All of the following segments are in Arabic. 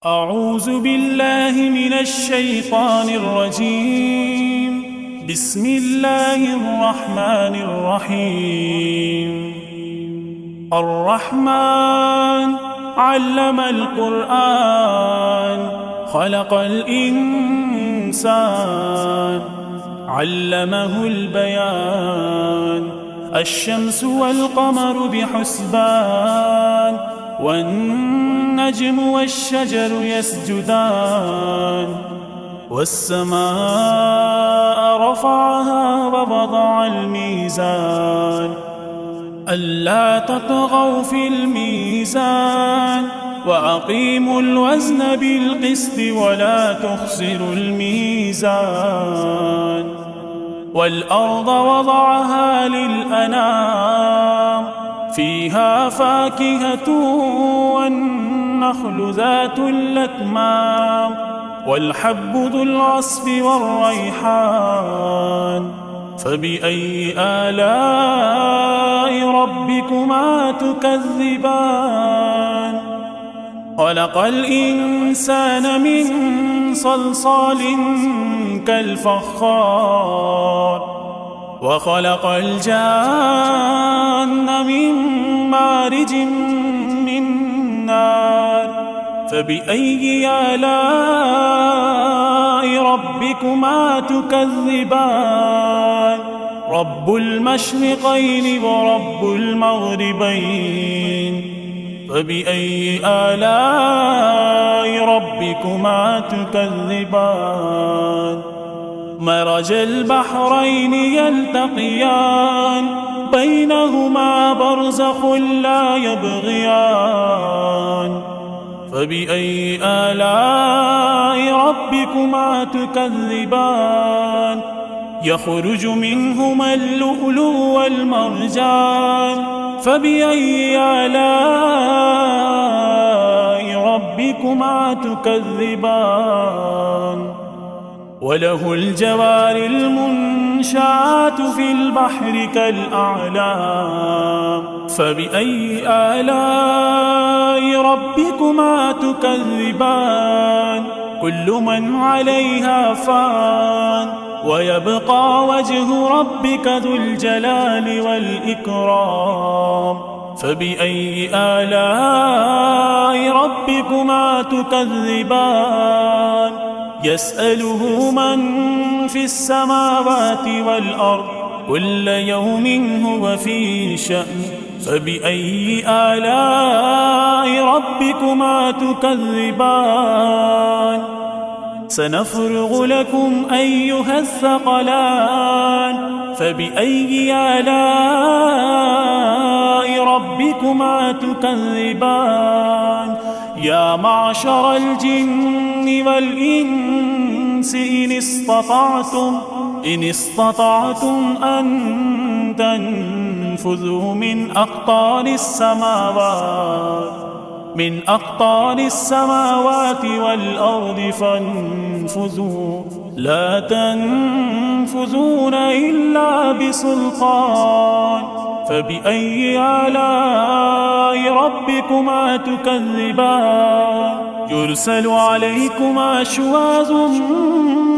أعوذ بالله من الشيطان الرجيم. بسم الله الرحمن الرحيم. الرحمن علم القرآن خلق الإنسان علمه البيان. الشمس والقمر بحسبان والنجم والشجر يسجدان. والسماء رفعها ووضع الميزان ألا تطغوا في الميزان وأقيموا الوزن بالقسط ولا تخسروا الميزان. والأرض وضعها للأنام فيها فاكهة والنخل ذات الأكمام والحب ذو العصف والريحان. فبأي آلاء ربكما تكذبان؟ خلق الإنسان من صلصال كالفخار وخلق الجان من مارج من نار. فبأي آلاء ربكما تكذبان؟ رب المشرقين ورب المغربين. فبأي آلاء ربكما تكذبان؟ مرج البحرين يلتقيان بينهما برزخ لا يبغيان. فبأي آلاء ربكما تكذبان؟ يخرج منهما اللؤلؤ والمرجان. فبأي آلاء ربكما تكذبان؟ وله الجوار المنشآت في البحر كالأعلام. فبأي آلاء ربكما تكذبان؟ كل من عليها فان ويبقى وجه ربك ذو الجلال والإكرام. فبأي آلاء ربكما تكذبان؟ يسأله من في السماوات والأرض كل يوم هو في شأن. فبأي آلاء ربكما تكذبان؟ سنفرغ لكم أيها الثقلان. فبأي آلاء ربكما تكذبان؟ يا معشر الجن والإنس إن استطعتم أن تنفذوا من أقطار السماوات والأرض فانفذوا لا تنفذون إلا بسلطان. فبأي آلاء ربكما تكذبان؟ يرسل عليكما شواظ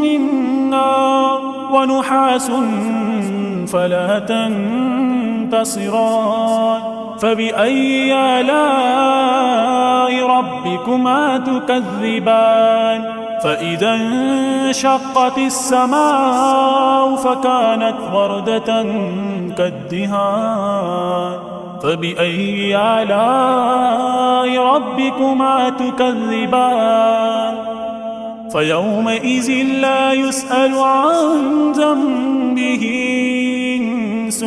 من نار ونحاس فلا تنتصران. فبأي آلاء ربكما تكذبان؟ فإذا انشقت السماء فكانت وردة كالدهان. فبأي آلاء ربكما تكذبان؟ فيومئذ لا يسأل عن ذنبه إنس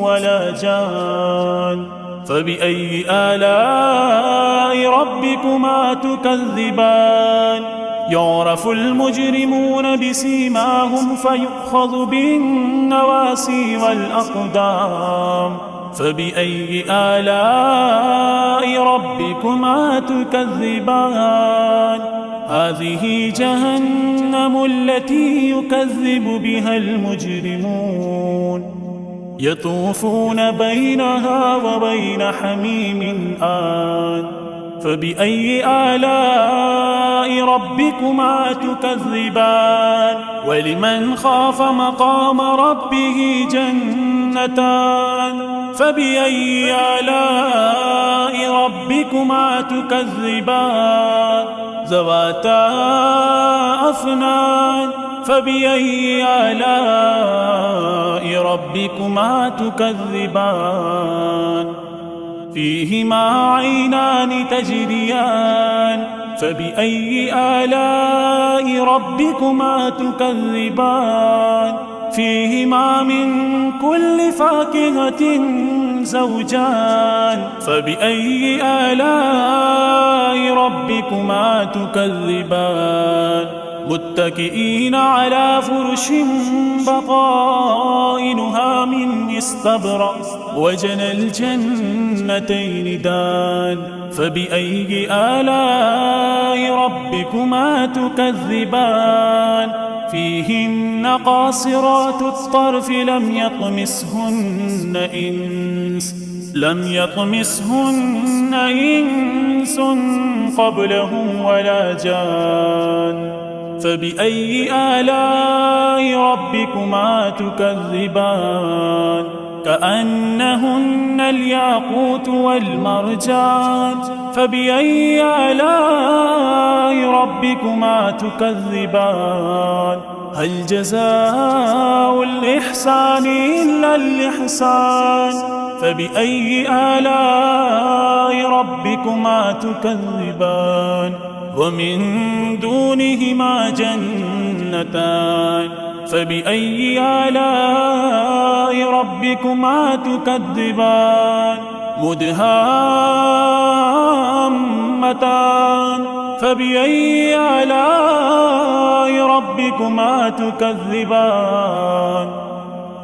ولا جان. فبأي آلاء ربكما تكذبان؟ يعرف المجرمون بسيماهم فيؤخذ بالنواسي والأقدام. فبأي آلاء ربكما تكذبان؟ هذه جهنم التي يكذب بها المجرمون يطوفون بينها وبين حميم آن. فبأي آلاء ربكما تكذبان ولمن خاف مقام ربه جنتان فبأي آلاء ربكما تكذبان ذواتا أفنان فبأي آلاء ربكما تكذبان فيهما عينان تجريان فبأي آلاء ربكما تكذبان فيهما من كل فاكهة زوجان فبأي آلاء ربكما تكذبان متكئين على فرش بطائنها من استبرق وجنى الجنتين دان فبأي آلاء ربكما تكذبان فيهن قاصرات الطرف لم يطمسهن إنس قبلهم ولا جان فبأي آلاء ربكما تكذبان كأنهن الياقوت والمرجان فبأي آلاء ربكما تكذبان هل جزاء الإحسان إلا الإحسان فبأي آلاء ربكما تكذبان ومن دونهما جنتان فبأي آلاء ربكما تكذبان مدهامتان فبأي آلاء ربكما تكذبان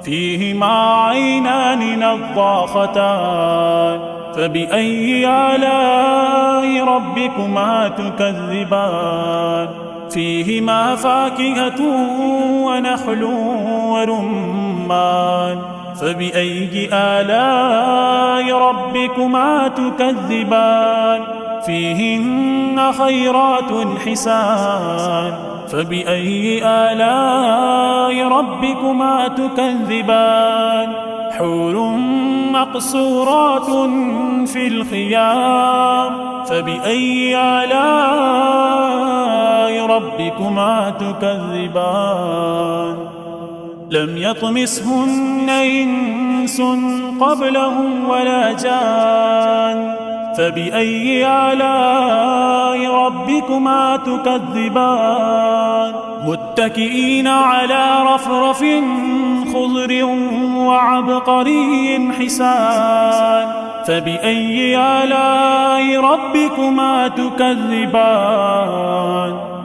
فيهما عينان نضاختان فبأي آلاء ربكما تكذبان فيهما فاكهة ونخل ورمان فبأي آلاء ربكما تكذبان فيهن خيرات حسان فبأي آلاء ربكما تكذبان حور مقصورات في الخيام فبأي آلاء ربكما تكذبان لم يطمسهن إنس قبلهم ولا جان فبأي آلاء ربكما تكذبان متكئين على رفرف خضر وعبقري حسان فبأي آلاء ربكما تكذبان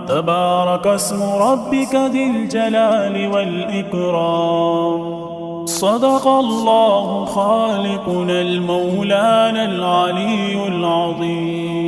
تبارك اسم ربك ذي الجلال والإكرام صدق الله خالقنا المولانا العلي العظيم.